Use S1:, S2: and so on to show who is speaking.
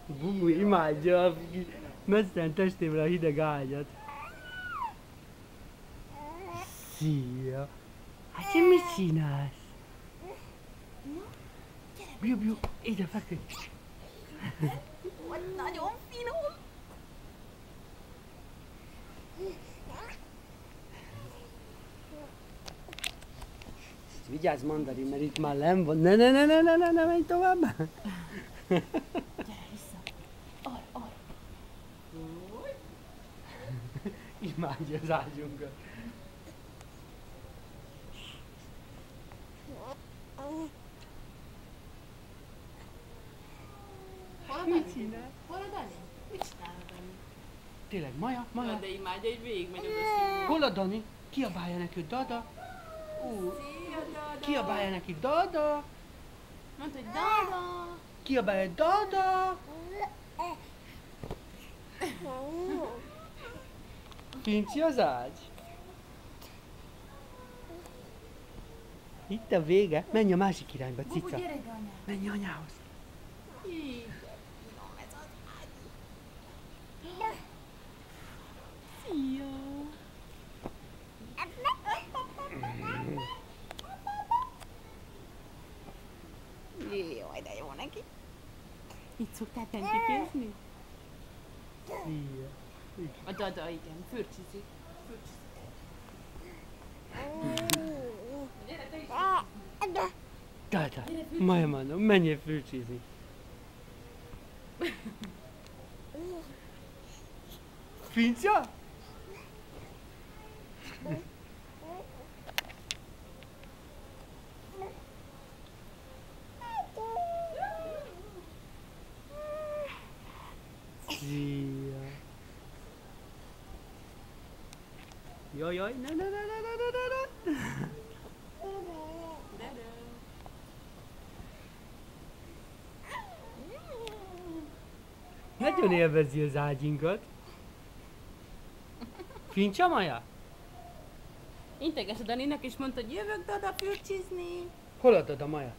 S1: Bubu imádja a mesztelen testével a hideg ágyat. Szia! Hát te mit csinálsz? Biu, ide feküdj!
S2: Nagyon finom!
S1: Vigyázz, Mandarin, mert itt már nem van. Ne, menj tovább!
S2: Gyere vissza! Arra!
S1: Imádja az ágyunkat.
S2: Mit csinál? Hol a Dani? Mit csinál a Dani?
S1: Tényleg, Maja?
S2: De imádja, hogy végigmegy oda szívni.
S1: Hol a Dani? Kiabálja neki, hogy Dada.
S2: Szia, Dada!
S1: Kiabálja neki, Dada.
S2: Mondta, hogy Dada!
S1: Kiabálja, hogy Dada. Pincsi az ágy. Itt a vége. Menj a másik irányba,
S2: Bubu,
S1: cica.
S2: gyere ide anyád!
S1: Menj anyához.
S2: Így, finom ez az ágy. Szia! Jaj, de jó neki. Itt szoktál tenkikézni?
S1: Szia.
S2: A Dada, igen, fürcsizik. Gyere, te is!
S1: Dada. Maja mondom, menjél fürcsizni. Fincsa? Szia. Jaj, ne. Nagyon élvezi az ágyinkat. Fincsa, Maja?
S2: Integes a Daninak és mondta, hogy jövök Dada fürcsizni.
S1: Hol adod a Maja?